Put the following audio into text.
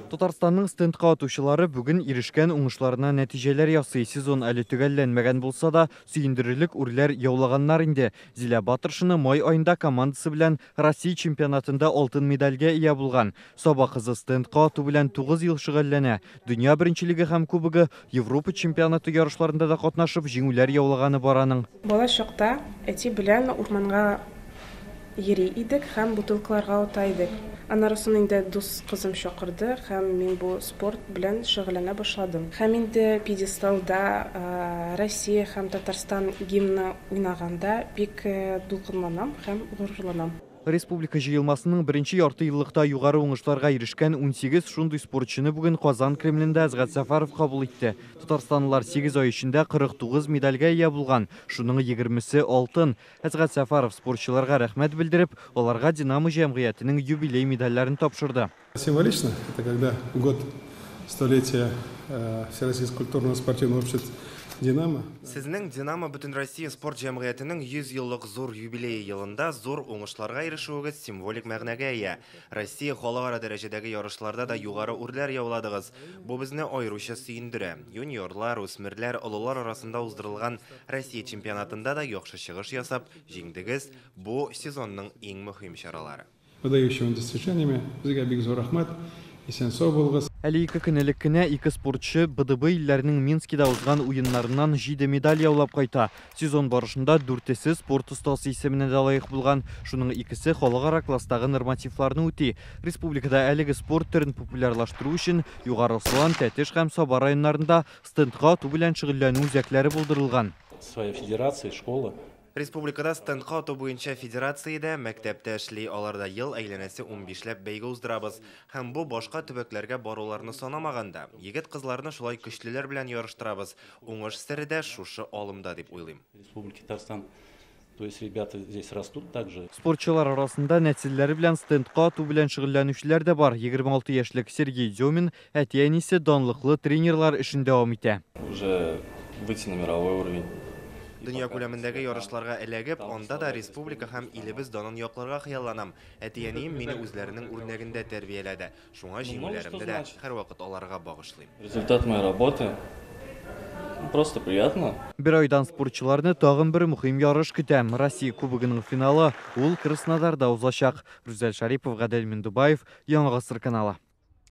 Татарстанның стендқа атучылары бүгін ирешкен уңышларына нәтижелер ясый. Сезон әлі түгәлләнмәгән булса да, сөендірілік үрләр яулаганнар инде. Зилә Батыршыны май айында командасы белән Россия чемпионатында алтын медальгә ия булган. Саба кызы стендқа ату белән 9 ел шөгыльләнә. Дөнья беренчелеге һәм кубогы, Европа чемпионаты ярышларында да катнашып, җиңүләр яулаганы бараның. Бала чакта әти белән урманга йөри идек һәм бутылкаларга ата идек. Аннан инде дус кызым чакырды һәм мин бу спорт белән шөгыльләнә башладым. Һәм инде пьедесталда Россия һәм Татарстан гимны уйнаганда бик дулкынланам һәм горурланам. Республика җыелмасының беренче ярты еллыкта югары уңышларга ирешкән 18 шундый спортчыны бүген Казан Кремлендә Әзгат Сәфәров кабул итте. Татарстанлылар 8 ай эчендә 49 медальгә ия булган, шуның 20-се алтын. Әзгат Сәфәров спортчыларга рәхмәт белдереп, аларга Динамо җәмгыятенең юбилей медальләрен тапшырды. Символично, это когда год столетия Всероссийского культурного спортивного общества Динамо. Сезнең Динамо бөтен Россия спорт җәмгыятенең 100 еллык зур юбилее елында зур уңышларга ирешүегез символик мәгънәгә ия. Россия халыкара дәрәҗәдәге ярышларда да югары үрләр яуладыгыз. Бу безне аеруча сөендерә. Юниорлар, үсмерләр, олылар арасында уздырылган Россия чемпионатында да яхшы чыгыш ясап, җиңдегез. Бу сезонның иң мөһим чаралары. Выдающими достижениями безгә бик зур рәхмәт. Исән-сау булыгыз. Әле 2 көнлек кенә 2 спортчы БДБ илләренең Минскида узган уеннарыннан 7 медаль яулап кайта. Сезон барышында 4-се спорт остасы исеменә дә лаек булган. Шуның 2-се халыкара класстагы нормативларны үти. Республикада әлеге спорт төрен популярлаштыру өчен Югары Слан, Тәтеш һәм Саба районнарында стендка ату белән шөгыльләнү үзәкләре булдырылган. Своя федерация, школа. Республикада стендка ату буенча федерациядә мәктәптә эшли, аларда ел әйләнәсе 15ләп бәйге уздырабыз. Һәм бу башка төбәкләргә баруларны санамаганда, егет-кызларны шулай көчлеләр белән ярыштырабыз. Уңыш сире дә шушы алымда дип уйлыйм. Республика Татарстан. То есть ребята здесь растут также. Спортчылар арасында нәселләре белән стендка ату белән шөгыльләнүчеләр дә бар. 26 яшьлек Сергей Демин әти-әнисе данлыклы тренерлар эшен дәвам итә. Уже выйти на мировой уровень. Дөнья күләмендәге ярышларга эләгеп, анда да республика һәм илебез данын якларга хыялланам. Әти-әнием мине үзләренең үрнәгендә тәрбияләде. Шуңа җиңүләремне дә һәрвакыт аларга багышлыйм. Результат моей работы просто приятно. Бер айдан спортчыларны тагын бер мөһим ярыш көтә. Россия кубогының финалы ул Краснодарда узачак. Рүзәл Шарипов, Гадел Миндубаев, Яңа Гасыр каналы.